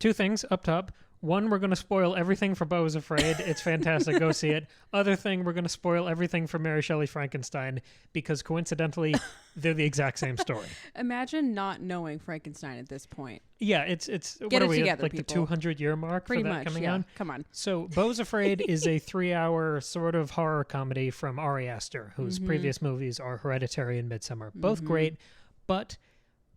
Two things up top. One, we're going to spoil everything for Beau Is Afraid. It's fantastic. Go see it. Other thing, we're going to spoil everything for Mary Shelley's Frankenstein because coincidentally, they're the exact same story. Imagine not knowing Frankenstein at this point. Yeah, it's Get what it are we together, at, like people. the 200-year mark Pretty for that much, coming yeah. on? Come on. So Beau Is Afraid is a 3-hour sort of horror comedy from Ari Aster, whose previous movies are Hereditary and Midsommar. Both great, but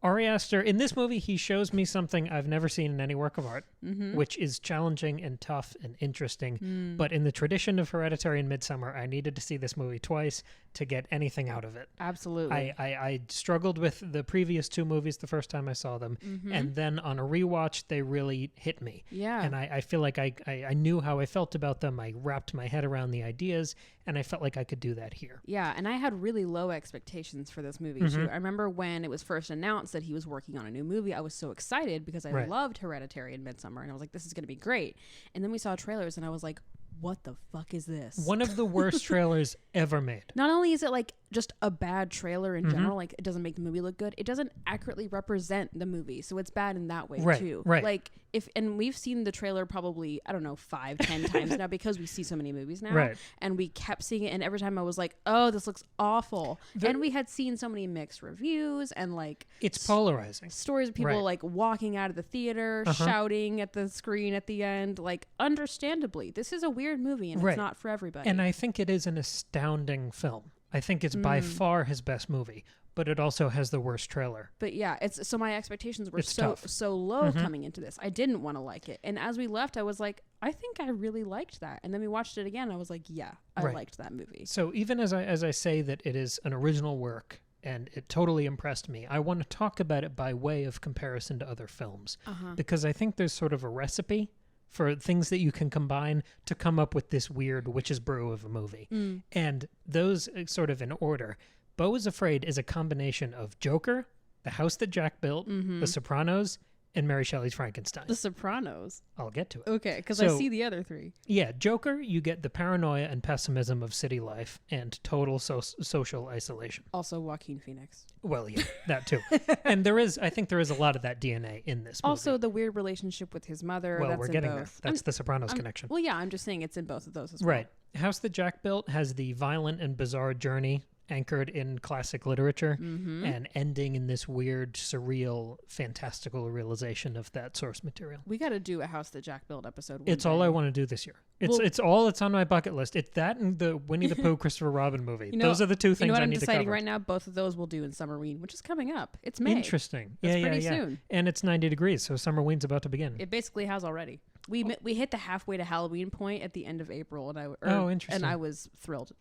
Ari Aster, in this movie, he shows me something I've never seen in any work of art, which is challenging and tough and interesting. But in the tradition of Hereditary and Midsommar, I needed to see this movie twice to get anything out of it. Absolutely. I struggled with the previous two movies the first time I saw them, and then on a rewatch, they really hit me. Yeah. And I feel like I knew how I felt about them. I wrapped my head around the ideas, and I felt like I could do that here. Yeah, and I had really low expectations for this movie, too. I remember when it was first announced that he was working on a new movie, I was so excited because I loved Hereditary and Midsommar, and I was like, this is going to be great. And then we saw trailers, and I was like, what the fuck is this? One of the worst trailers ever made. Not only is it like just a bad trailer in general, like it doesn't make the movie look good, it doesn't accurately represent the movie, so it's bad in that way too. Right. Like and we've seen the trailer probably, I don't know, 5-10 times now because we see so many movies now. Right. And we kept seeing it, and every time I was like, oh, this looks awful. And we had seen so many mixed reviews and like It's polarizing. stories of people Right. like walking out of the theater, shouting at the screen at the end. Like, understandably, this is a weird movie and it's not for everybody. And I think it is an astounding film. I think it's by far his best movie, but it also has the worst trailer. But yeah, it's so my expectations were It's so tough. so low coming into this. I didn't want to like it. And as we left, I was like, I think I really liked that. And then we watched it again. I was like, yeah, I liked that movie. So even as I say that it is an original work and it totally impressed me, I want to talk about it by way of comparison to other films. Because I think there's sort of a recipe for things that you can combine to come up with this weird witch's brew of a movie. And those sort of in order. Beau Is Afraid is a combination of Joker, The House That Jack Built, The Sopranos, and Mary Shelley's Frankenstein. The Sopranos. I'll get to it. Okay, because So- I see the other three. Yeah, Joker, you get the paranoia and pessimism of city life and total social isolation. Also Joaquin Phoenix. Well, yeah, that too. And I think there is a lot of that DNA in this movie. Also the weird relationship with his mother. Well, that's we're in getting both. there. That's the Sopranos connection. Well, yeah, I'm just saying it's in both of those as well. Right. House That Jack Built has the violent and bizarre journey anchored in classic literature and ending in this weird, surreal, fantastical realization of that source material. We got to do a House That Jack Built episode. It's all I want to do this year. It's on my bucket list. It's that and the Winnie the Pooh Christopher Robin movie. Those are the two things you know what I I'm need to deciding cover. right now? Both of those we'll do in Summerween, which is coming up. It's May. Interesting. That's yeah, pretty yeah. soon. And it's 90 degrees, so Summerween's about to begin. It basically has already. We hit the halfway to Halloween point at the end of April, and interesting. And I was thrilled.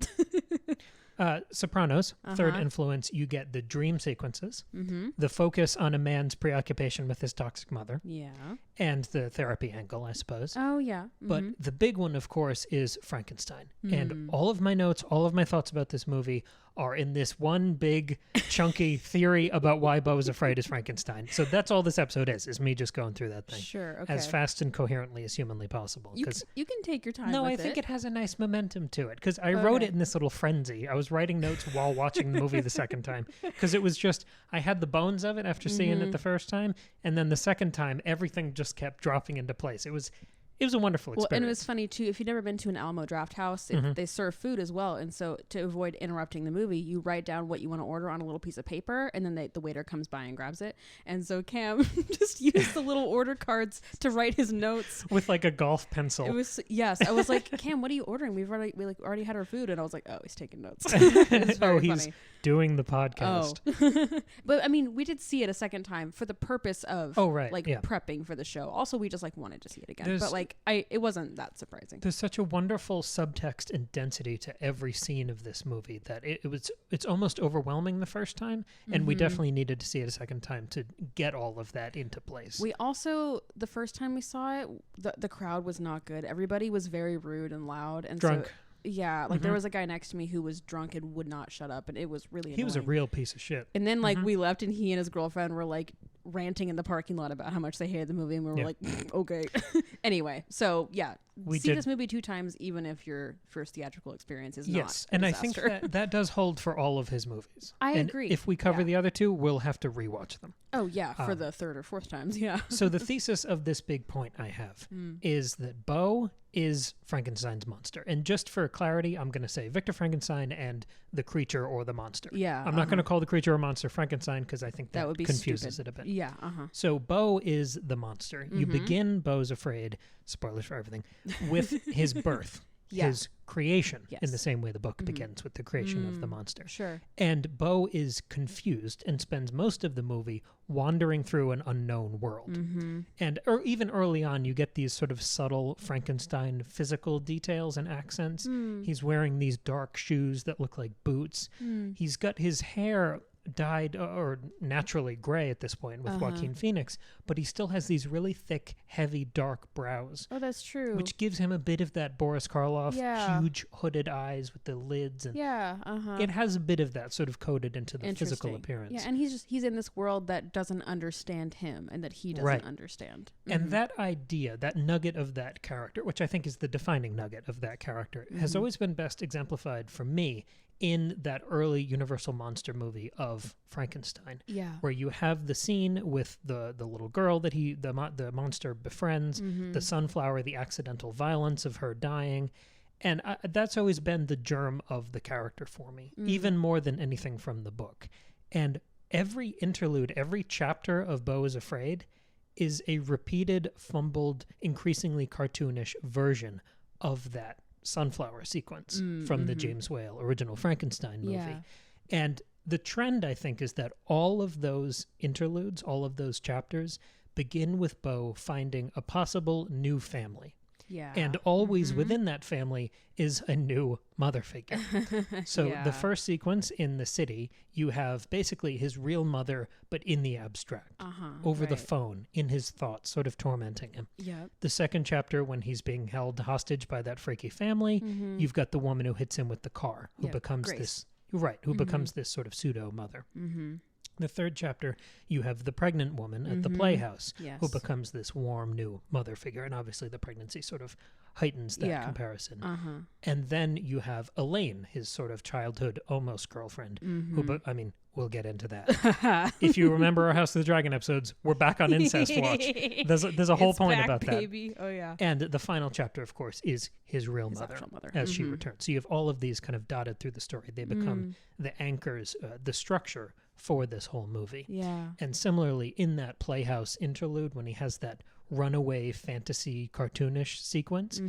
Sopranos, third influence, you get the dream sequences, the focus on a man's preoccupation with his toxic mother, Yeah. and the therapy angle, I suppose. Oh, yeah. But the big one, of course, is Frankenstein. And all of my notes, all of my thoughts about this movie are in this one big, chunky theory about why Beau Is Afraid is Frankenstein. So that's all this episode is me just going through that thing. Sure, okay. As fast and coherently as humanly possible. You can take your time No, with I think it has a nice momentum to it. Because I wrote it in this little frenzy. I was writing notes while watching the movie the second time. Because it was just, I had the bones of it after seeing it the first time. And then the second time, everything just kept dropping into place. It was a wonderful experience. Well, and it was funny too. If you've never been to an Alamo Draft House, they serve food as well. And so to avoid interrupting the movie, you write down what you want to order on a little piece of paper, and then the waiter comes by and grabs it. And so Cam just used the little order cards to write his notes with like a golf pencil. It was I was like, Cam, what are you ordering? We already had our food, and I was like, oh, he's taking notes. It's very he's funny. Doing the podcast. Oh. But I mean, we did see it a second time for the purpose of prepping for the show. Also, we just wanted to see it again. But it wasn't that surprising. There's such a wonderful subtext and density to every scene of this movie that it's almost overwhelming the first time, and we definitely needed to see it a second time to get all of that into place. We also, the first time we saw it, the crowd was not good. Everybody was very rude and loud and drunk. So, yeah, there was a guy next to me who was drunk and would not shut up, and it was really annoying. He was a real piece of shit. And then we left, and he and his girlfriend were ranting in the parking lot about how much they hated the movie, and we were like, okay. Anyway, so yeah, see this movie 2 times, even if your first theatrical experience is not a and disaster. I think that does hold for all of his movies. I agree. If we cover the other 2, we'll have to rewatch them. Oh yeah, for the 3rd or 4th times, yeah. So the thesis of this big point I have is that Beau is Frankenstein's monster. And just for clarity, I'm going to say Victor Frankenstein and the creature or the monster. Yeah. I'm not going to call the creature or monster Frankenstein because I think that would be confuses stupid. it a bit. Yeah. So Beau is the monster. You begin Beau Is Afraid, spoilers for everything, with his birth. His creation, in the same way the book begins with the creation of the monster. Sure. And Beau is confused and spends most of the movie wandering through an unknown world. And even early on, you get these sort of subtle Frankenstein physical details and accents. He's wearing these dark shoes that look like boots. He's got his hair dyed or naturally gray at this point with Joaquin Phoenix, but he still has these really thick, heavy, dark brows. Oh, that's true. Which gives him a bit of that Boris Karloff huge hooded eyes with the lids, and it has a bit of that sort of coded into the physical appearance. Yeah, and he's in this world that doesn't understand him and that he doesn't understand. And that idea, that nugget of that character, which I think is the defining nugget of that character, has always been best exemplified for me in that early Universal monster movie of Frankenstein, where you have the scene with the little girl that the monster befriends, the sunflower, the accidental violence of her dying, and that's always been the germ of the character for me, even more than anything from the book. And every interlude, every chapter of Beau Is Afraid is a repeated, fumbled, increasingly cartoonish version of that sunflower sequence from the James Whale original Frankenstein movie. And the trend, I think, is that all of those interludes, all of those chapters begin with Beau finding a possible new family. And always within that family is a new mother figure. So the first sequence in the city, you have basically his real mother, but in the abstract, over the phone, in his thoughts, sort of tormenting him. The second chapter, when he's being held hostage by that freaky family, you've got the woman who hits him with the car, who becomes Grace. becomes this sort of pseudo mother. The third chapter, you have the pregnant woman at the playhouse who becomes this warm new mother figure. And obviously the pregnancy sort of heightens that comparison. And then you have Elaine, his sort of childhood almost girlfriend, who, we'll get into that. If you remember our House of the Dragon episodes, we're back on incest watch. There's a whole point about baby. that. Oh, yeah. And the final chapter, of course, is his real mother, as she returns. So you have all of these kind of dotted through the story. They become the anchors, the structure for this whole movie. And similarly, in that playhouse interlude, when he has that runaway fantasy cartoonish sequence,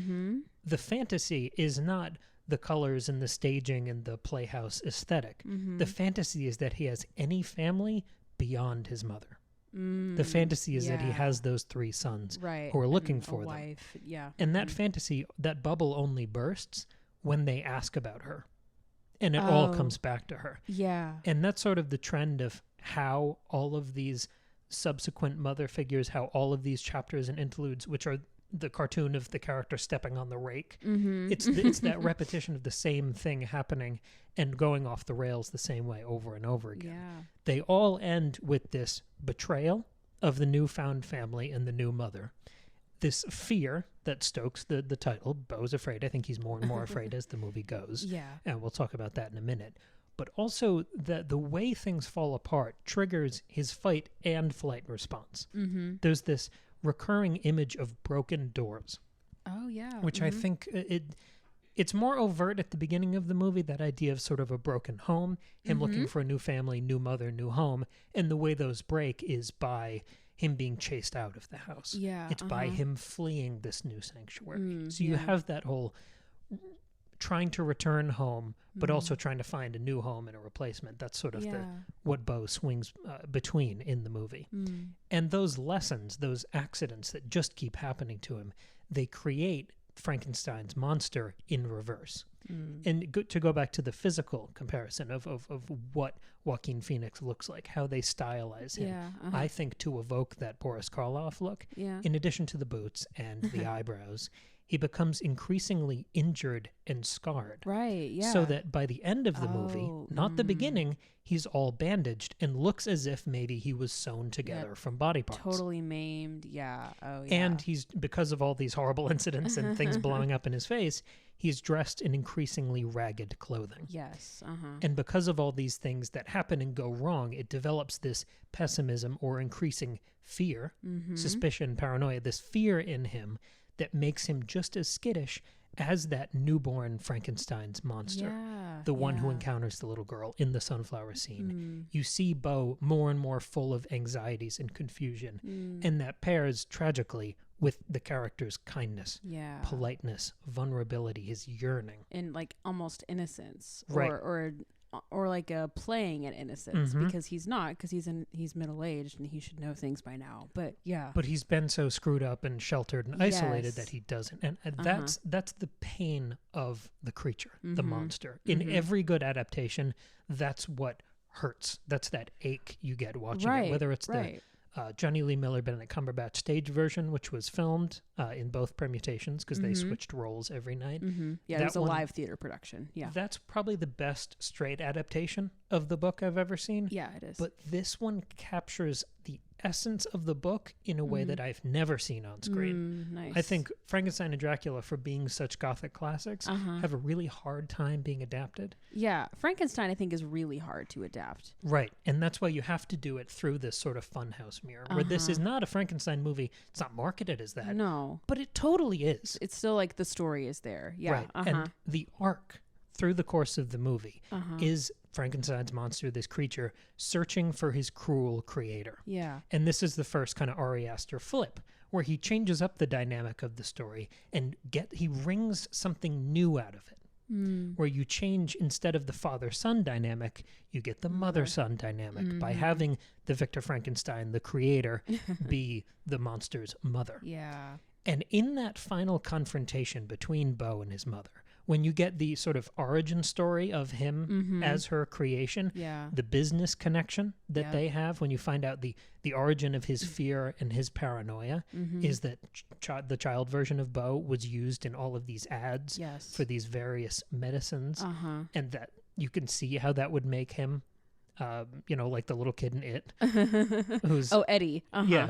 the fantasy is not the colors and the staging and the playhouse aesthetic. The fantasy is that he has any family beyond his mother. The fantasy is that he has those 3 sons who are looking for them. Wife. And that fantasy, that bubble only bursts when they ask about her. And it all comes back to her. And that's sort of the trend of how all of these subsequent mother figures, how all of these chapters and interludes, which are the cartoon of the character stepping on the rake, it's that repetition of the same thing happening and going off the rails the same way over and over again. They all end with this betrayal of the newfound family and the new mother. This fear that stokes the title, Beau Is Afraid. I think he's more and more afraid as the movie goes. And we'll talk about that in a minute. But also the way things fall apart triggers his fight and flight response. There's this recurring image of broken doors. Which I think it's more overt at the beginning of the movie, that idea of sort of a broken home, him looking for a new family, new mother, new home. And the way those break is by him being chased out of the house. It's by him fleeing this new sanctuary. So you have that whole trying to return home, but also trying to find a new home and a replacement. That's sort of what Beau swings between in the movie. And those lessons, those accidents that just keep happening to him, they create Frankenstein's monster in reverse. And to go back to the physical comparison of what Joaquin Phoenix looks like, how they stylize him, I think to evoke that Boris Karloff look, in addition to the boots and the eyebrows, he becomes increasingly injured and scarred. Right, yeah. So that by the end of the movie, not the beginning, he's all bandaged and looks as if maybe he was sewn together from body parts. Totally maimed, yeah. Oh, yeah. And he's, because of all these horrible incidents and things blowing up in his face, he's dressed in increasingly ragged clothing. Yes, And because of all these things that happen and go wrong, it develops this pessimism or increasing fear, suspicion, paranoia, this fear in him that makes him just as skittish as that newborn Frankenstein's monster, the one who encounters the little girl in the sunflower scene. You see Beau more and more full of anxieties and confusion, and that pairs tragically with the character's kindness, politeness, vulnerability, his yearning. And like almost innocence, Right. or like a playing at innocence, because he's not, because he's middle-aged and he should know things by now. But But he's been so screwed up and sheltered and isolated that he doesn't. And that's the pain of the creature, the monster. In every good adaptation, that's what hurts. That's that ache you get watching it. Whether it's the Johnny Lee Miller, Benedict Cumberbatch stage version, which was filmed in both permutations because they switched roles every night. Yeah, it was a live theater production. Yeah, that's probably the best straight adaptation of the book I've ever seen. Yeah, it is. But this one captures the essence of the book in a way that I've never seen on screen. Nice. I think Frankenstein and Dracula, for being such Gothic classics, have a really hard time being adapted. Yeah, Frankenstein I think is really hard to adapt. Right, and that's why you have to do it through this sort of funhouse mirror, where this is not a Frankenstein movie. It's not marketed as that. No. But it totally is. It's still like the story is there. Yeah. Right, and the arc through the course of the movie is Frankenstein's monster, this creature, searching for his cruel creator. Yeah. And this is the first kind of Ari Aster flip, where he changes up the dynamic of the story and he wrings something new out of it. Where you change, instead of the father-son dynamic, you get the mother-son dynamic by having the Victor Frankenstein, the creator, be the monster's mother. Yeah. And in that final confrontation between Beau and his mother, when you get the sort of origin story of him as her creation, the business connection that they have, when you find out the origin of his fear and his paranoia, is that the child version of Beau was used in all of these ads for these various medicines, and that you can see how that would make him like the little kid in It, who's Eddie,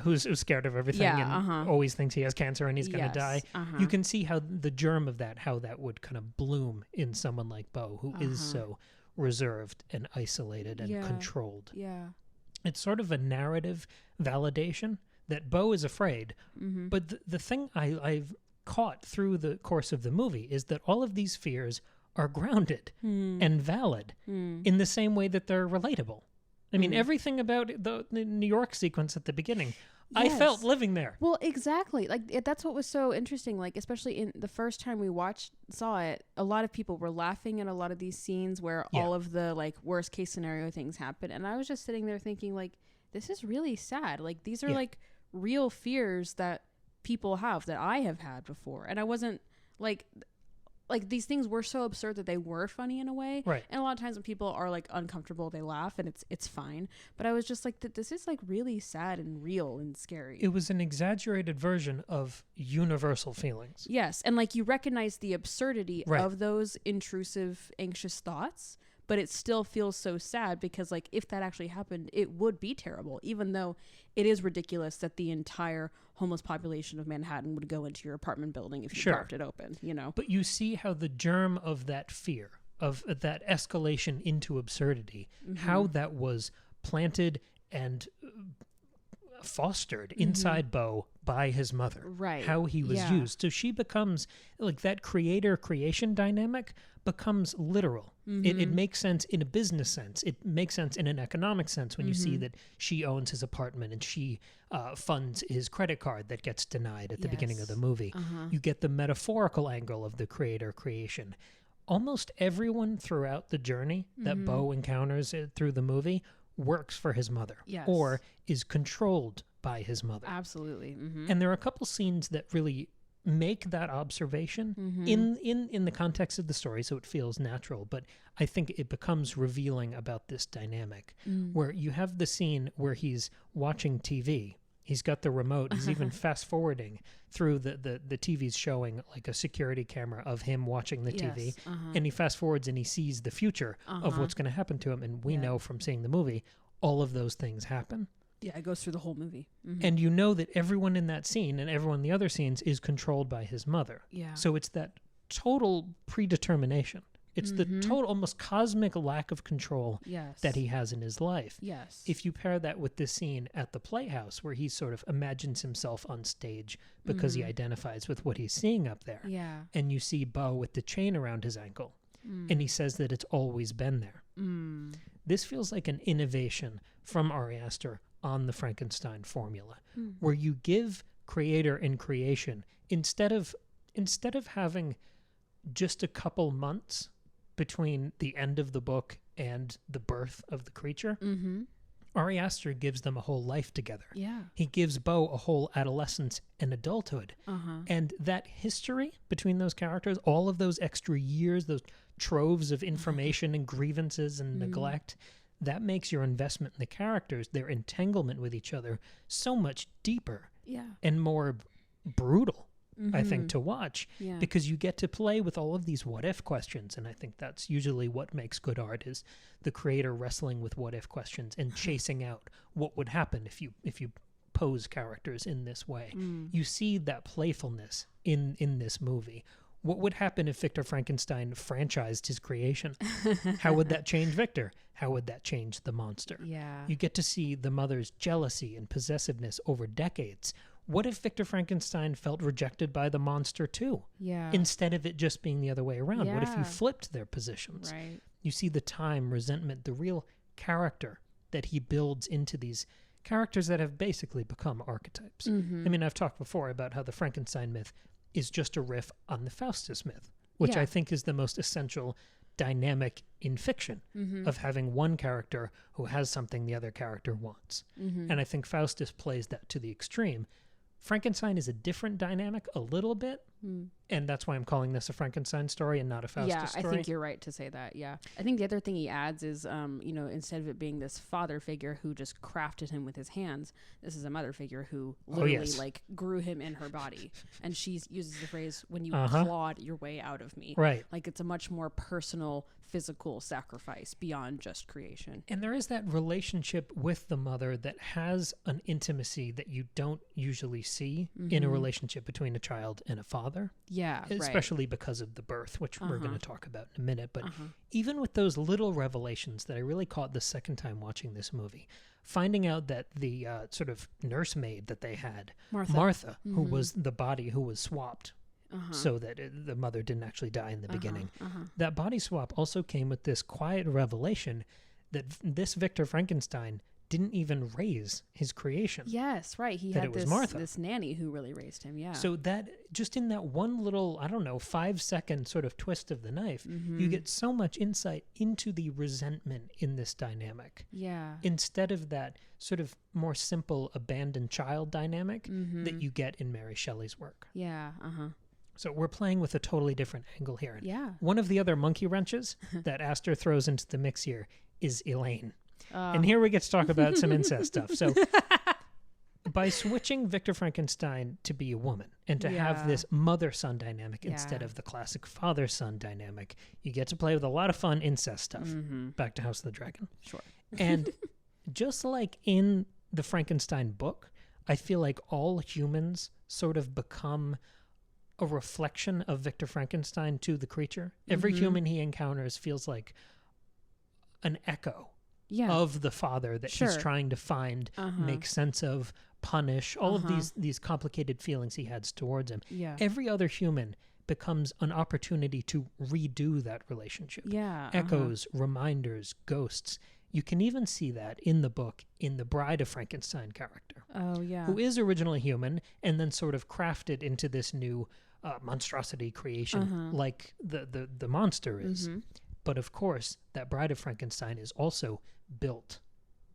who's scared of everything and always thinks he has cancer and he's gonna die. You can see how the germ of that, how that would kind of bloom in someone like Beau, who is so reserved and isolated and controlled. Yeah, it's sort of a narrative validation that Beau is afraid. But the thing I've caught through the course of the movie is that all of these fears are grounded and valid in the same way that they're relatable. I mean, everything about the New York sequence at the beginning, I felt living there. Well, exactly. Like that's what was so interesting. Like, especially in the first time we saw it, a lot of people were laughing at a lot of these scenes where all of the like worst case scenario things happen. And I was just sitting there thinking, like, this is really sad. Like, these are like real fears that people have, that I have had before. And I wasn't like these things were so absurd that they were funny in a way. Right. And a lot of times when people are like uncomfortable, they laugh and it's fine. But I was just like, this is like really sad and real and scary. It was an exaggerated version of universal feelings. Yes. And like you recognize the absurdity of those intrusive, anxious thoughts, but it still feels so sad because like if that actually happened, it would be terrible, even though it is ridiculous that the entire homeless population of Manhattan would go into your apartment building if you propped it open, you know? But you see how the germ of that fear, of that escalation into absurdity, how that was planted and fostered inside Beau by his mother. Right. How he was used. So she becomes, like, that creator-creation dynamic becomes literal. It makes sense in a business sense. It makes sense in an economic sense when you see that she owns his apartment and she funds his credit card that gets denied at the beginning of the movie. You get the metaphorical angle of the creator-creation. Almost everyone throughout the journey that Beau encounters through the movie works for his mother or is controlled by his mother. Absolutely. And there are a couple scenes that really make that observation in the context of the story, so it feels natural, but I think it becomes revealing about this dynamic where you have the scene where he's watching TV He's got the remote. He's even fast forwarding through the TV's showing like a security camera of him watching the TV. And he fast forwards and he sees the future of what's going to happen to him. And we know from seeing the movie, all of those things happen. Yeah, it goes through the whole movie. And you know that everyone in that scene and everyone in the other scenes is controlled by his mother. Yeah. So it's that total predetermination. It's the total, almost cosmic lack of control that he has in his life. Yes. If you pair that with this scene at the Playhouse where he sort of imagines himself on stage because he identifies with what he's seeing up there. Yeah. And you see Beau with the chain around his ankle. And he says that it's always been there. This feels like an innovation from Ari Aster on the Frankenstein formula, where you give creator and creation, instead of having just a couple months between the end of the book and the birth of the creature, Ari Aster gives them a whole life together. Yeah. He gives Beau a whole adolescence and adulthood. And that history between those characters, all of those extra years, those troves of information and grievances and neglect, that makes your investment in the characters, their entanglement with each other, so much deeper and more brutal. I think, to watch, because you get to play with all of these what if questions. And I think that's usually what makes good art, is the creator wrestling with what if questions and chasing out what would happen if you pose characters in this way. You see that playfulness in this movie. What would happen if Victor Frankenstein franchised his creation? How would that change Victor? How would that change the monster? Yeah. You get to see the mother's jealousy and possessiveness over decades. What if Victor Frankenstein felt rejected by the monster too? Yeah. Instead of it just being the other way around. What if you flipped their positions? Right. You see the time, resentment, the real character that he builds into these characters that have basically become archetypes. I mean, I've talked before about how the Frankenstein myth is just a riff on the Faustus myth, which I think is the most essential dynamic in fiction, of having one character who has something the other character wants. And I think Faustus plays that to the extreme. Frankenstein is a different dynamic a little bit, and that's why I'm calling this a Frankenstein story and not a Faustus story. Yeah, I think you're right to say that, yeah. I think the other thing he adds is, instead of it being this father figure who just crafted him with his hands, this is a mother figure who literally, grew him in her body. And she uses the phrase, when you clawed your way out of me. Right. Like, it's a much more personal, physical sacrifice beyond just creation. And there is that relationship with the mother that has an intimacy that you don't usually see in a relationship between a child and a father. Yeah, especially because of the birth, which we're going to talk about in a minute. But even with those little revelations that I really caught the second time watching this movie, finding out that the sort of nursemaid that they had, Martha, who was the body who was swapped, so that the mother didn't actually die in the beginning. That body swap also came with this quiet revelation that this Victor Frankenstein didn't even raise his creation. Yes, right. He had this nanny who really raised him, yeah. So that, just in that one little, 5-second sort of twist of the knife, you get so much insight into the resentment in this dynamic. Yeah. Instead of that sort of more simple abandoned child dynamic that you get in Mary Shelley's work. Yeah, So we're playing with a totally different angle here. Yeah. One of the other monkey wrenches that Aster throws into the mix here is Elaine. And here we get to talk about some incest stuff. So by switching Victor Frankenstein to be a woman and to have this mother-son dynamic instead of the classic father-son dynamic, you get to play with a lot of fun incest stuff. Back to House of the Dragon. Sure. And just like in the Frankenstein book, I feel like all humans sort of become a reflection of Victor Frankenstein to the creature. Every human he encounters feels like an echo of the father that he's trying to find, make sense of, punish, all of these complicated feelings he has towards him. Yeah. Every other human becomes an opportunity to redo that relationship. Yeah. Echoes, reminders, ghosts. You can even see that in the book, in the Bride of Frankenstein character. Oh, yeah. Who is originally human and then sort of crafted into this new monstrosity creation like the monster is. But of course, that Bride of Frankenstein is also built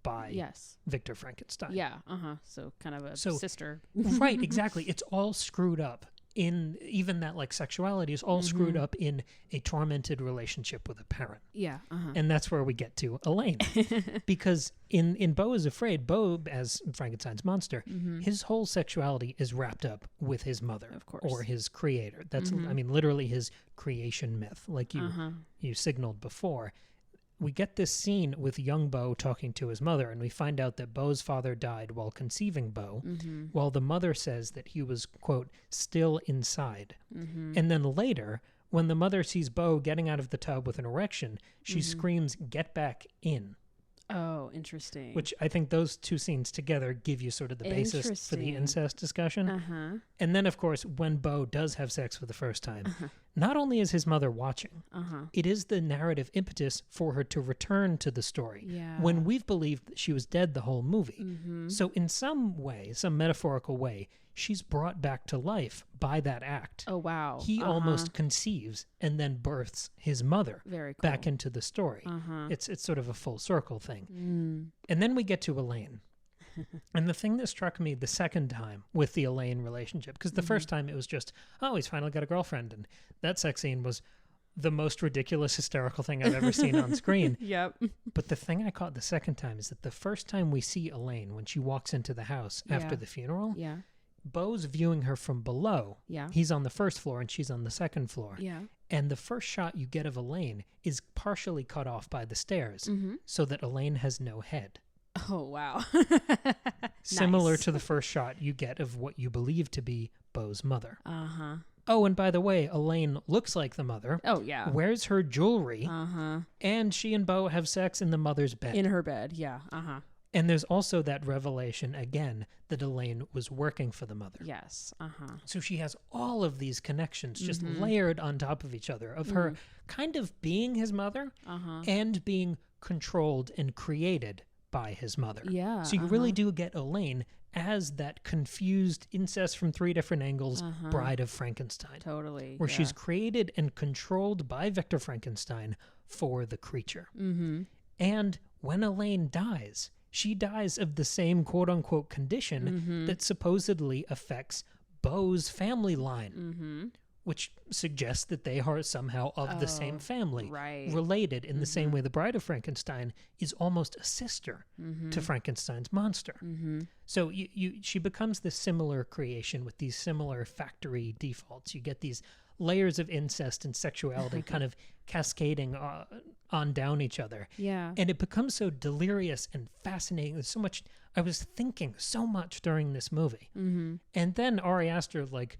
by Victor Frankenstein. Yeah, So kind of a sister. Right, exactly. It's all screwed up in even that like sexuality is all screwed up in a tormented relationship with a parent. Yeah. And that's where we get to Elaine. Because in Beau Is Afraid, Beau, as Frankenstein's monster, his whole sexuality is wrapped up with his mother, of course, or his creator. That's, I mean, literally his creation myth, like you signaled before. We get this scene with young Beau talking to his mother, and we find out that Beau's father died while conceiving Beau, while the mother says that he was, quote, still inside. And then later, when the mother sees Beau getting out of the tub with an erection, she screams, "Get back in." Oh, interesting. Which I think those two scenes together give you sort of the basis for the incest discussion. And then, of course, when Beau does have sex for the first time, not only is his mother watching, it is the narrative impetus for her to return to the story when we've believed that she was dead the whole movie. So in some way, some metaphorical way, she's brought back to life by that act. Oh, wow. He almost conceives and then births his mother back into the story. It's sort of a full circle thing. And then we get to Elaine. And the thing that struck me the second time with the Elaine relationship, because the first time it was just, oh, he's finally got a girlfriend. And that sex scene was the most ridiculous, hysterical thing I've ever seen on screen. But the thing I caught the second time is that the first time we see Elaine, when she walks into the house after the funeral, Beau's viewing her from below. He's on the first floor and she's on the second floor. And the first shot you get of Elaine is partially cut off by the stairs so that Elaine has no head. Oh, wow. Similar to the first shot you get of what you believe to be Beau's mother. Oh, and by the way, Elaine looks like the mother. Oh, yeah. Wears her jewelry. And she and Beau have sex in the mother's bed. In her bed, yeah. And there's also that revelation, again, that Elaine was working for the mother. Yes. So she has all of these connections just layered on top of each other of her kind of being his mother and being controlled and created by his mother. So you really do get Elaine as that confused incest from three different angles bride of Frankenstein. Totally. Where she's created and controlled by Victor Frankenstein for the creature. And when Elaine dies, she dies of the same quote-unquote condition that supposedly affects Beau's family line, which suggests that they are somehow of the same family, related in the same way the Bride of Frankenstein is almost a sister to Frankenstein's monster. So she becomes this similar creation with these similar factory defaults. You get these layers of incest and sexuality kind of cascading on down each other. And it becomes so delirious and fascinating. There's so much, I was thinking so much during this movie. And then Ari Aster like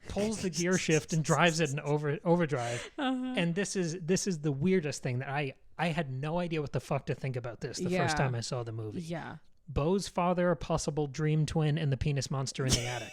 pulls the gear shift and drives it in overdrive. And this is the weirdest thing that I had no idea what the fuck to think about this the first time I saw the movie. Beau's father, a possible dream twin, and the penis monster in the attic.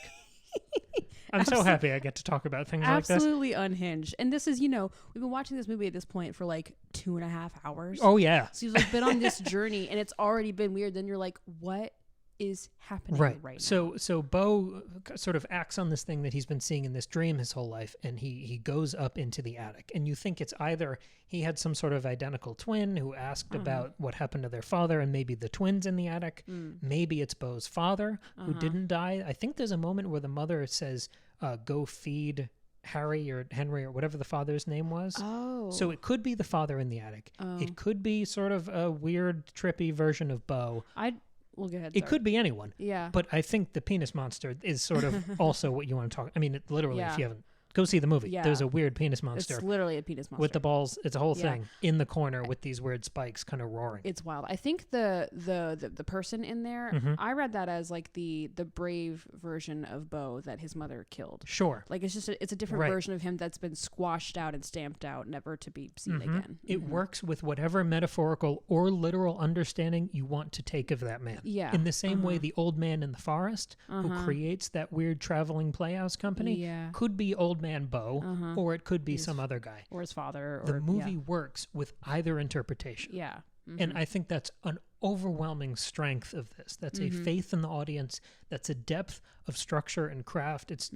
I'm so happy I get to talk about things like this. Absolutely unhinged. And this is, we've been watching this movie at this point for like 2.5 hours. Oh, yeah. So you've like been on this journey and it's already been weird. Then you're like, what is happening right now? So Beau sort of acts on this thing that he's been seeing in this dream his whole life, and he goes up into the attic. And you think it's either he had some sort of identical twin who asked about what happened to their father, and maybe the twins in the attic. Maybe it's Beau's father who didn't die. I think there's a moment where the mother says, go feed Harry or Henry or whatever the father's name was. So it could be the father in the attic. It could be sort of a weird, trippy version of Beau. Well, go ahead. It could be anyone. Yeah. But I think the penis monster is sort of also what you want to talk. I mean, it literally, if you haven't, go see the movie. There's a weird penis monster. It's literally a penis monster. With the balls. It's a whole thing in the corner with these weird spikes kind of roaring. It's wild. I think the person in there, I read that as like the brave version of Beau that his mother killed. Sure. Like it's just it's a different version of him that's been squashed out and stamped out, never to be seen again. It works with whatever metaphorical or literal understanding you want to take of that man. In the same way the old man in the forest who creates that weird traveling playhouse company could be old man Beau, or it could be some other guy. Or his father. The movie works with either interpretation. And I think that's an overwhelming strength of this. That's a faith in the audience. That's a depth of structure and craft. It's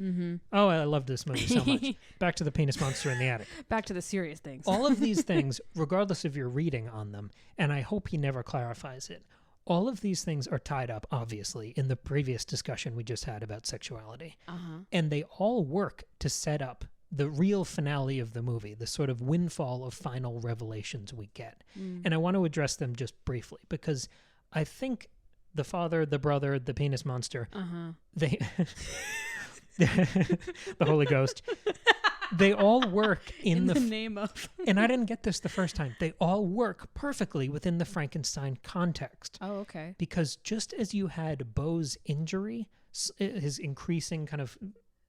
oh, I love this movie so much. Back to the penis monster in the attic. Back to the serious things. All of these things, regardless of your reading on them, and I hope he never clarifies it, all of these things are tied up, obviously, in the previous discussion we just had about sexuality. And they all work to set up the real finale of the movie, the sort of windfall of final revelations we get. And I want to address them just briefly, because I think the father, the brother, the penis monster, they the Holy Ghost, they all work in the name of. And I didn't get this the first time. They all work perfectly within the Frankenstein context. Oh, okay. Because just as you had Beau's injury, his increasing kind of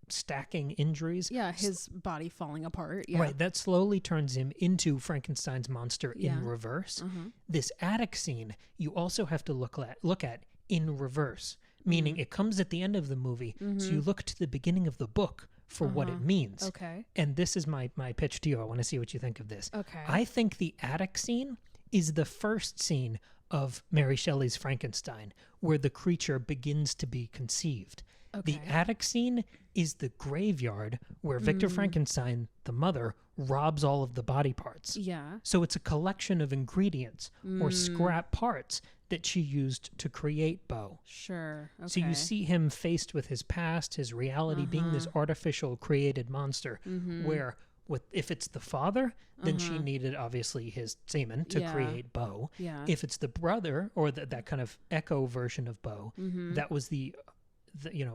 stacking injuries. Yeah, his body falling apart. Yeah. Right, that slowly turns him into Frankenstein's monster in reverse. This attic scene, you also have to look at in reverse, meaning it comes at the end of the movie, so you look to the beginning of the book for what it means. Okay. And this is my pitch to you. I want to see what you think of this. Okay. I think the attic scene is the first scene of Mary Shelley's Frankenstein, where the creature begins to be conceived. Okay. The attic scene is the graveyard where Victor Frankenstein, the mother, robs all of the body parts. Yeah. So it's a collection of ingredients or scrap parts that she used to create Beau. Sure. Okay. So you see him faced with his past, his reality being this artificial created monster, where if it's the father, then she needed obviously his semen to create Beau. Yeah. If it's the brother, or that kind of echo version of Beau, that was the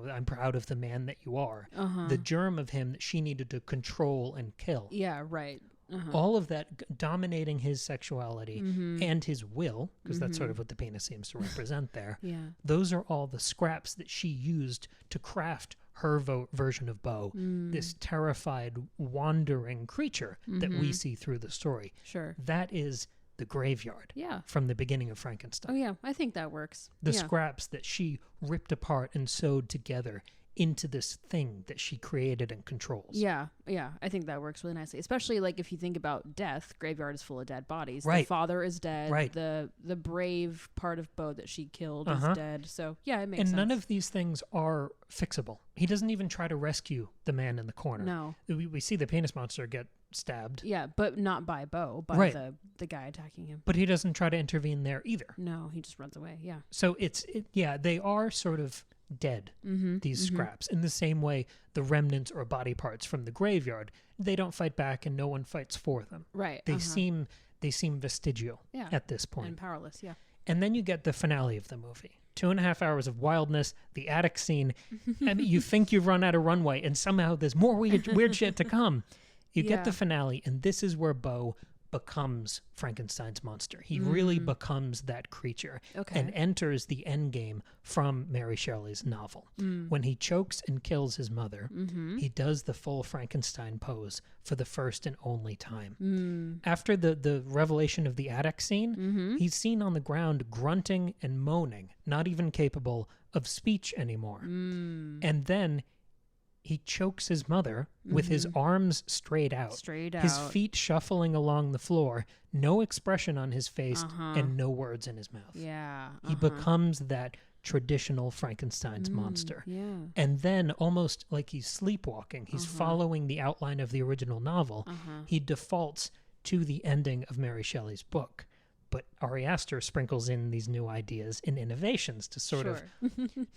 I'm proud of the man that you are. The germ of him that she needed to control and kill. Yeah, right. All of that dominating his sexuality and his will, because that's sort of what the penis seems to represent there. Yeah. Those are all the scraps that she used to craft her version of Beau, this terrified, wandering creature that we see through the story. Sure. That is the graveyard from the beginning of Frankenstein. Oh, yeah. I think that works. The scraps that she ripped apart and sewed together into this thing that she created and controls. Yeah, yeah. I think that works really nicely. Especially like if you think about death, graveyard is full of dead bodies. Right. The father is dead. Right. The brave part of Beau that she killed is dead. So yeah, it makes sense. And none of these things are fixable. He doesn't even try to rescue the man in the corner. No. We see the penis monster get stabbed. Yeah, but not by Beau, by the guy attacking him. But he doesn't try to intervene there either. No, he just runs away. Yeah. So they are sort of dead, these scraps, in the same way the remnants or body parts from the graveyard, they don't fight back and no one fights for them. Right. They seem vestigial at this point. And powerless, yeah. And then you get the finale of the movie. 2.5 hours of wildness, the attic scene. I mean, you think you've run out of runway, and somehow there's more weird shit to come. You get the finale, and this is where Beau becomes Frankenstein's monster. He really becomes that creature and enters the end game from Mary Shelley's novel. When he chokes and kills his mother, he does the full Frankenstein pose for the first and only time. After the revelation of the attic scene, he's seen on the ground grunting and moaning, not even capable of speech anymore. And then he chokes his mother with his arms straight out. His feet shuffling along the floor, no expression on his face, and no words in his mouth. Yeah. He becomes that traditional Frankenstein's monster. Yeah. And then, almost like he's sleepwalking, he's following the outline of the original novel, he defaults to the ending of Mary Shelley's book. But Ari Aster sprinkles in these new ideas and innovations to sort of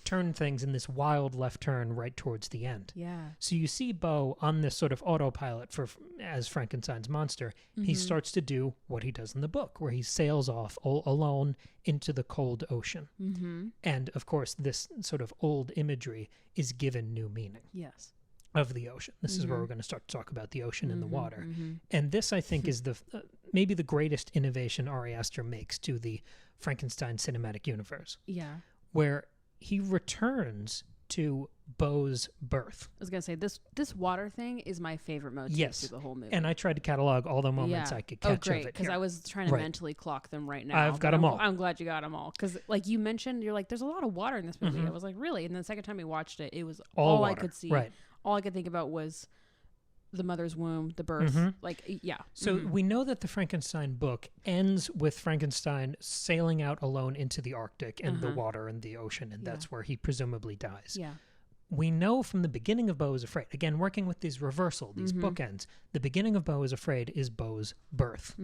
turn things in this wild left turn right towards the end. Yeah. So you see Beau on this sort of autopilot as Frankenstein's monster. He starts to do what he does in the book, where he sails off alone into the cold ocean. And of course, this sort of old imagery is given new meaning. Yes. Of the ocean. This is where we're going to start to talk about the ocean and the water. And this, I think, is the maybe the greatest innovation Ari Aster makes to the Frankenstein cinematic universe. Yeah. Where he returns to Beau's birth. I was going to say, this water thing is my favorite motif through the whole movie. And I tried to catalog all the moments I could catch of it. Because I was trying to mentally clock them right now. I've got them all. I'm glad you got them all. Because like you mentioned, you're like, there's a lot of water in this movie. I was like, really? And then the second time we watched it, it was all water. I could see. Right. All I could think about was the mother's womb, the birth. Like, yeah. So we know that the Frankenstein book ends with Frankenstein sailing out alone into the Arctic and the water and the ocean, and that's where he presumably dies. Yeah. we know from the beginning of Beau Is Afraid, again, working with these reversal, these bookends, the beginning of Beau Is Afraid is Beau's birth,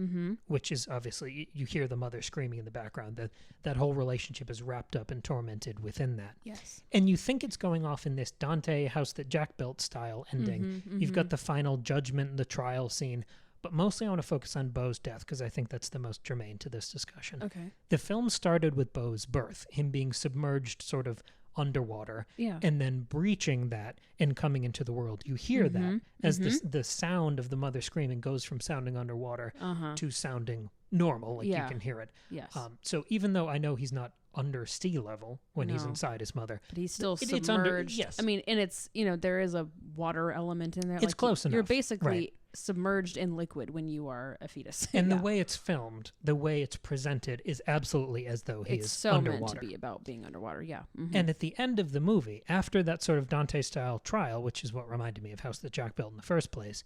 which is obviously, you hear the mother screaming in the background, that whole relationship is wrapped up and tormented within that. Yes. And you think it's going off in this Dante House That Jack Built style ending. You've got the final judgment, the trial scene, but mostly I want to focus on Beau's death because I think that's the most germane to this discussion. Okay. The film started with Beau's birth, him being submerged sort of underwater, and then breaching that and coming into the world. You hear that as the sound of the mother screaming goes from sounding underwater to sounding normal, like you can hear it. Yes. So even though I know he's not under sea level when he's inside his mother, but he's still submerged. It's under, yes. I mean, and it's, there is a water element in there. It's like close enough. You're basically submerged in liquid when you are a fetus. And the way it's filmed, the way it's presented is absolutely as though he is so underwater. Meant to be about being underwater, And at the end of the movie, after that sort of Dante-style trial, which is what reminded me of House That Jack Built in the first place,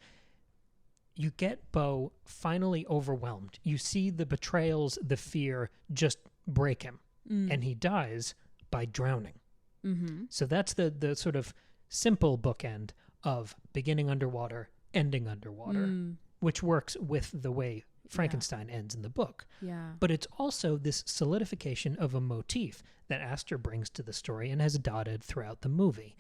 you get Beau finally overwhelmed. You see the betrayals, the fear just break him. And he dies by drowning. So that's the sort of simple bookend of beginning underwater, ending underwater, which works with the way Frankenstein ends in the book. Yeah. But it's also this solidification of a motif that Aster brings to the story and has dotted throughout the movie.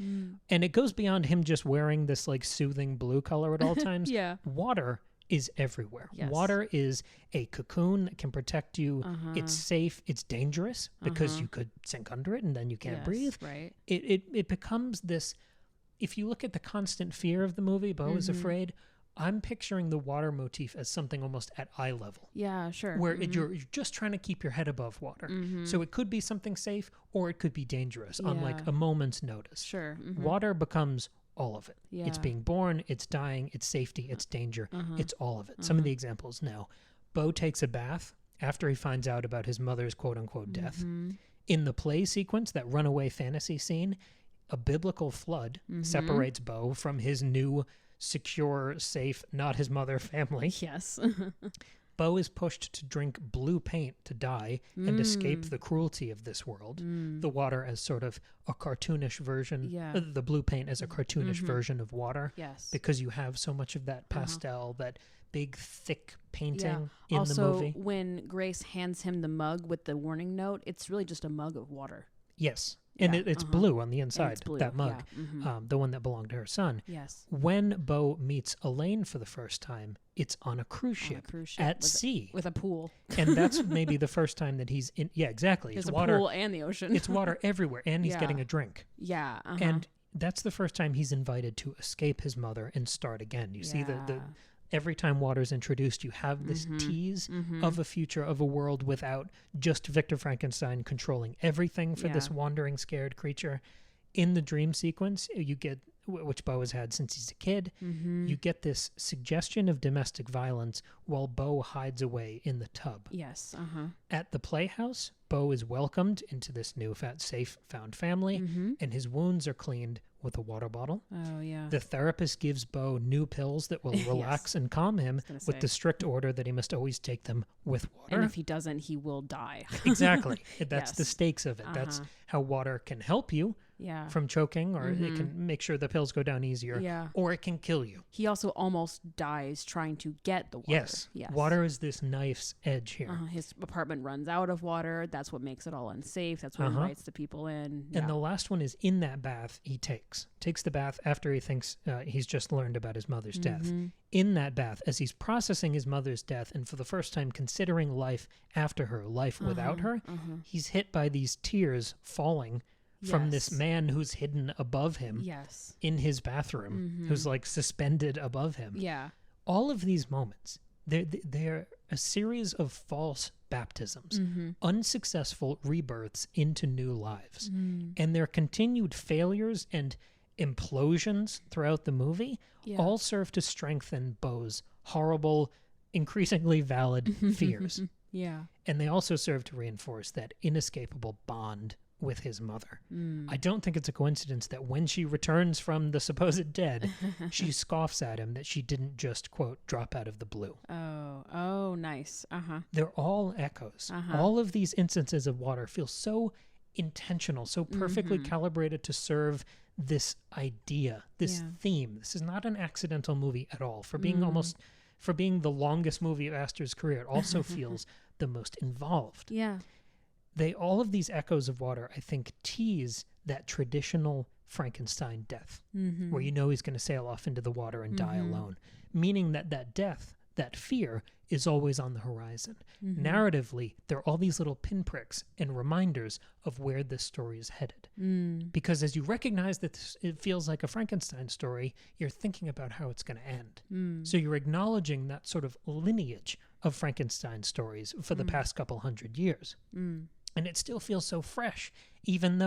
And it goes beyond him just wearing this like soothing blue color at all times. Water is everywhere. Yes. Water is a cocoon that can protect you. It's safe. It's dangerous because you could sink under it and then you can't breathe. Right. It becomes this. If you look at the constant fear of the movie, Beau Is Afraid, I'm picturing the water motif as something almost at eye level. Yeah, sure. Where you're just trying to keep your head above water. So it could be something safe or it could be dangerous on like a moment's notice. Sure. Water becomes all of it. Yeah. It's being born, it's dying, it's safety, it's danger. It's all of it. Some of the examples now. Beau takes a bath after he finds out about his mother's quote-unquote death. In the play sequence, that runaway fantasy scene, a biblical flood separates Beau from his new, secure, safe, not his mother family. Yes. Beau is pushed to drink blue paint to die and escape the cruelty of this world. The water as sort of a cartoonish version, the blue paint as a cartoonish version of water. Yes. Because you have so much of that pastel, that big, thick painting in also, the movie. When Grace hands him the mug with the warning note, it's really just a mug of water. Yes. And it's blue on the inside, blue, that mug, the one that belonged to her son. Yes. When Beau meets Elaine for the first time, it's on a cruise ship at sea. With a pool. And that's maybe the first time that he's in. Yeah, exactly. There's it's a water, pool and the ocean. It's water everywhere, and he's getting a drink. Yeah. And that's the first time he's invited to escape his mother and start again. You see the every time water's introduced, you have this tease of a future, of a world without just Victor Frankenstein controlling everything for this wandering, scared creature. In the dream sequence, you get, which Beau has had since he's a kid, you get this suggestion of domestic violence while Beau hides away in the tub. Yes. At the playhouse, Beau is welcomed into this new, safe, found family, and his wounds are cleaned with a water bottle. Oh, yeah. The therapist gives Beau new pills that will relax and calm him with the strict order that he must always take them with water. And if he doesn't, he will die. Exactly. That's the stakes of it. That's how water can help you from choking, or it can make sure the pills go down easier, or it can kill you. He also almost dies trying to get the water. Yes. Water is this knife's edge here. His apartment runs out of water. That's what makes it all unsafe. That's what invites the people in. And the last one is in that bath he takes the bath after he thinks he's just learned about his mother's death. In that bath, as he's processing his mother's death and for the first time considering life after her, life without her, he's hit by these tears falling from this man who's hidden above him in his bathroom, who's like suspended above him. Yeah. All of these moments, they're a series of false baptisms, unsuccessful rebirths into new lives. And their continued failures and implosions throughout the movie all serve to strengthen Beau's horrible, increasingly valid fears. And they also serve to reinforce that inescapable bond with his mother. I don't think it's a coincidence that when she returns from the supposed dead, she scoffs at him that she didn't just, quote, drop out of the blue. Oh, nice. They're all echoes. All of these instances of water feel so intentional, so perfectly calibrated to serve this idea, this theme. This is not an accidental movie at all. For being for being the longest movie of Aster's career, it also feels the most involved. Yeah. All of these echoes of water, I think, tease that traditional Frankenstein death, where you know he's going to sail off into the water and die alone, meaning that death, that fear, is always on the horizon. Narratively, there are all these little pinpricks and reminders of where this story is headed. Because as you recognize that it feels like a Frankenstein story, you're thinking about how it's going to end. So you're acknowledging that sort of lineage of Frankenstein stories for the past couple hundred years. And it still feels so fresh, even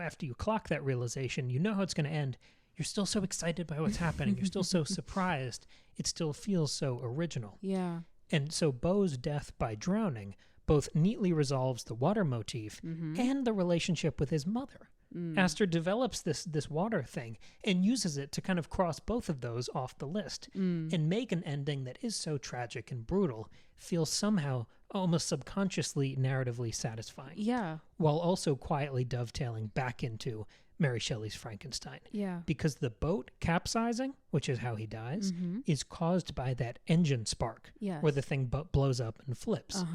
after you clock that realization, you know how it's going to end. You're still so excited by what's happening. You're still so surprised. It still feels so original. Yeah. And so Beau's death by drowning both neatly resolves the water motif and the relationship with his mother. Aster develops this water thing and uses it to kind of cross both of those off the list and make an ending that is so tragic and brutal feel somehow almost subconsciously narratively satisfying. Yeah. While also quietly dovetailing back into Mary Shelley's Frankenstein. Yeah. Because the boat capsizing, which is how he dies, is caused by that engine spark where the thing blows up and flips.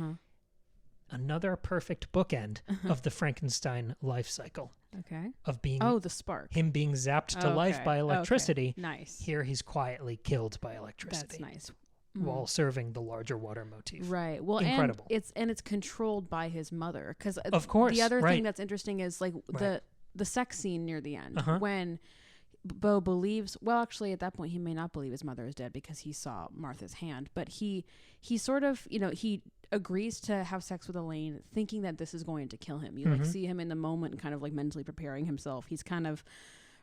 Another perfect bookend of the Frankenstein life cycle. Okay. Of being the spark. Him being zapped to life by electricity. Okay. Nice. Here he's quietly killed by electricity. That's nice. While serving the larger water motif. Right. Well, incredible. And it's controlled by his mother. Because of course, the other thing that's interesting is like the sex scene near the end when Beau believes, well, actually at that point he may not believe his mother is dead because he saw Martha's hand, but he sort of, he agrees to have sex with Elaine thinking that this is going to kill him. You like see him in the moment kind of like mentally preparing himself. He's kind of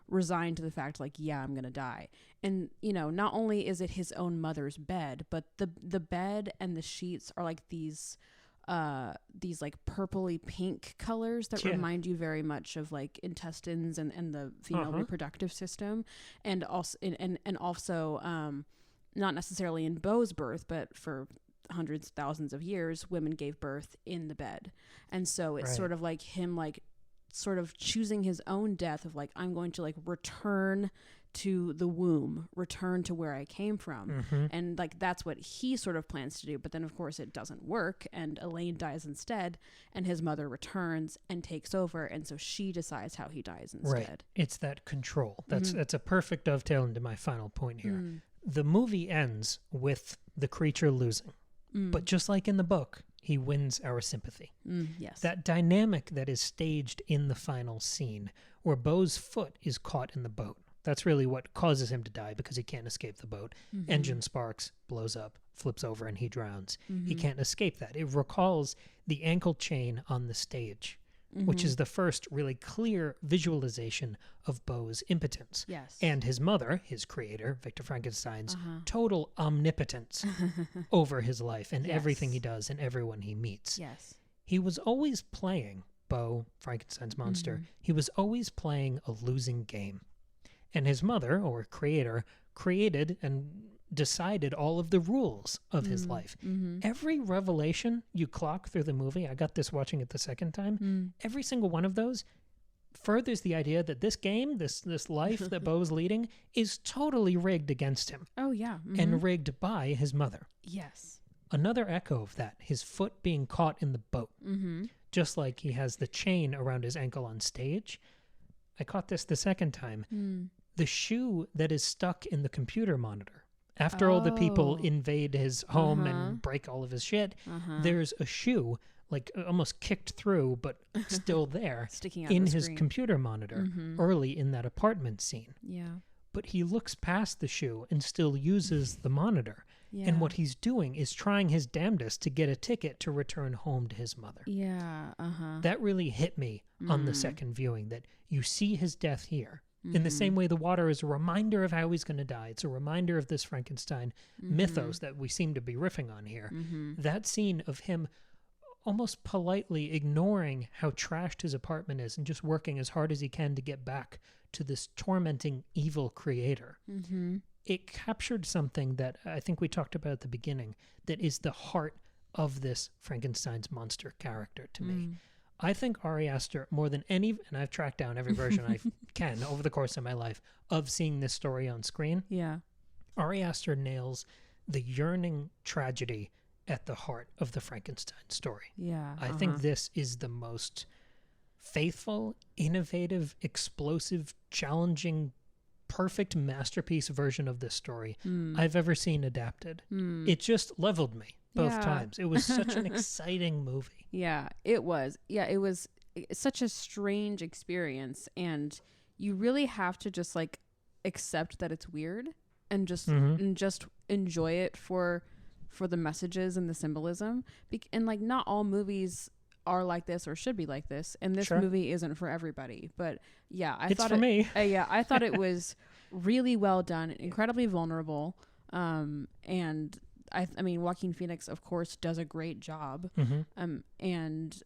resigned to the fact like, yeah, I'm gonna die. And not only is it his own mother's bed, but the bed and the sheets are like these like purpley pink colors that remind you very much of like intestines and the female reproductive system, and also not necessarily in Beau's birth, but for hundreds, thousands of years, women gave birth in the bed. And so it's sort of like him like sort of choosing his own death of like, I'm going to like return to the womb, return to where I came from. And like that's what he sort of plans to do, but then of course it doesn't work and Elaine dies instead and his mother returns and takes over, and so she decides how he dies instead. Right. It's that control. That's a perfect dovetail into my final point here. The movie ends with the creature losing, but just like in the book, he wins our sympathy. Yes. That dynamic that is staged in the final scene where Beau's foot is caught in the boat. That's really what causes him to die because he can't escape the boat. Engine sparks, blows up, flips over, and he drowns. He can't escape that. It recalls the ankle chain on the stage, which is the first really clear visualization of Beau's impotence. Yes. And his mother, his creator, Victor Frankenstein's total omnipotence over his life and everything he does and everyone he meets. Yes. He was always playing, Beau, Frankenstein's monster, he was always playing a losing game. And his mother, or creator, created and decided all of the rules of his life. Every revelation you clock through the movie, I got this watching it the second time, every single one of those furthers the idea that this game, this life that Beau's leading, is totally rigged against him. Oh, yeah. And rigged by his mother. Yes. Another echo of that, his foot being caught in the boat. Just like he has the chain around his ankle on stage. I caught this the second time. The shoe that is stuck in the computer monitor. After all the people invade his home and break all of his shit, there's a shoe, like almost kicked through, but still there, sticking out in the his screen. computer monitor early in that apartment scene. Yeah. But he looks past the shoe and still uses the monitor. Yeah. And what he's doing is trying his damnedest to get a ticket to return home to his mother. Yeah. That really hit me on the second viewing, that you see his death here. In the same way the water is a reminder of how he's going to die. It's a reminder of this Frankenstein mythos that we seem to be riffing on here. That scene of him almost politely ignoring how trashed his apartment is and just working as hard as he can to get back to this tormenting evil creator. It captured something that I think we talked about at the beginning, that is the heart of this Frankenstein's monster character to me. I think Ari Aster, more than any, and I've tracked down every version I can over the course of my life of seeing this story on screen. Yeah. Ari Aster nails the yearning tragedy at the heart of the Frankenstein story. Yeah. I think this is the most faithful, innovative, explosive, challenging, perfect masterpiece version of this story I've ever seen adapted. It just leveled me both times. It was such an exciting movie. Yeah, it was. Yeah, it was such a strange experience, and you really have to just like accept that it's weird and just enjoy it for the messages and the symbolism. And like, not all movies are like this or should be like this, and this movie isn't for everybody. But yeah, I thought for me. I thought it was really well done, incredibly vulnerable, and I mean, Joaquin Phoenix, of course, does a great job, and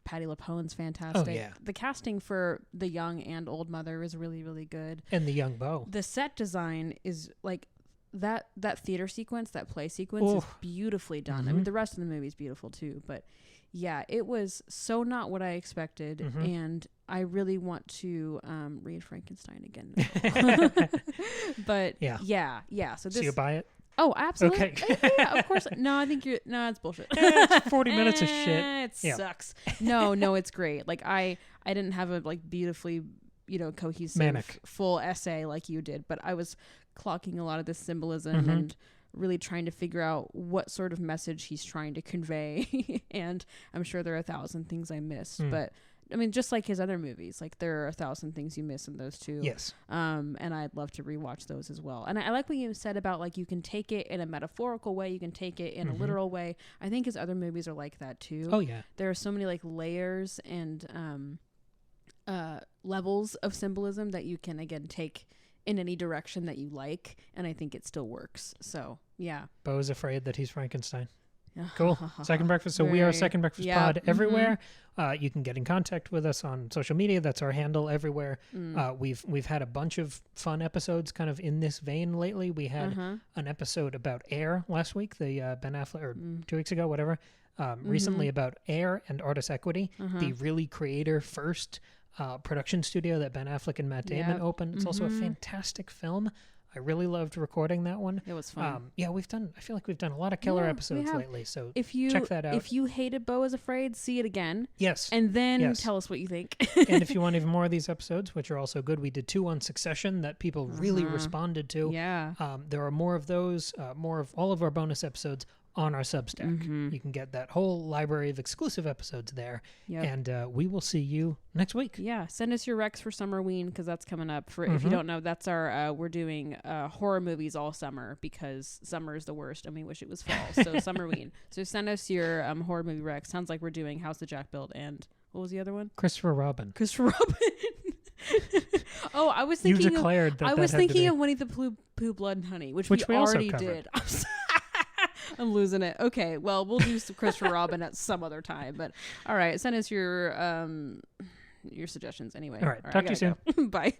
Patti LuPone's fantastic. Oh, yeah. The casting for the young and old mother is really, really good, and the young Beau. The set design is like that theater sequence, that play sequence is beautifully done. I mean, the rest of the movie is beautiful too, but yeah, it was so not what I expected, and I really want to read Frankenstein again now. But yeah. So you buy it? Oh, absolutely. Okay. Yeah, of course. No, I think it's bullshit. It's 40 minutes of shit. It sucks. No, it's great. Like I didn't have a like beautifully, cohesive full essay like you did, but I was clocking a lot of this symbolism and really trying to figure out what sort of message he's trying to convey. And I'm sure there are 1,000 things I missed, but I mean, just like his other movies, like there are 1,000 things you miss in those too. Yes. And I'd love to rewatch those as well. And I like what you said about like, you can take it in a metaphorical way, you can take it in a literal way. I think his other movies are like that too. Oh yeah. There are so many like layers and levels of symbolism that you can again take in any direction that you like, and I think it still works. So yeah. Beau is afraid that he's Frankenstein. Cool. Second Breakfast. So we are Second Breakfast Pod everywhere. You can get in contact with us on social media. That's our handle everywhere. We've had a bunch of fun episodes kind of in this vein lately. We had an episode about Air last week, the Ben Affleck, or 2 weeks ago, whatever. Recently about Air and Artist Equity, the really creator first production studio that Ben Affleck and Matt Damon opened. It's also a fantastic film. I really loved recording that one. It was fun. I feel like we've done a lot of killer episodes lately, so check that out. If you hated Beau Is Afraid, see it again. Yes. And then tell us what you think. And if you want even more of these episodes, which are also good, we did 2 on Succession that people really responded to. Yeah. There are more of those, more of all of our bonus episodes on our Substack. You can get that whole library of exclusive episodes there. And we will see you next week. Yeah. Send us your recs for Summerween, because that's coming up. For if you don't know, that's our we're doing horror movies all summer, because summer is the worst and we wish it was fall. So Summerween. So send us your horror movie recs. Sounds like we're doing House of Jack built, and what was the other one? Christopher Robin. Oh, I was thinking you declared that. I was thinking of Winnie the Pooh Blood and Honey, which we already did. I'm losing it. Okay, well, we'll do some Christopher Robin at some other time. But all right, send us your suggestions anyway. All right, talk to you soon. Bye.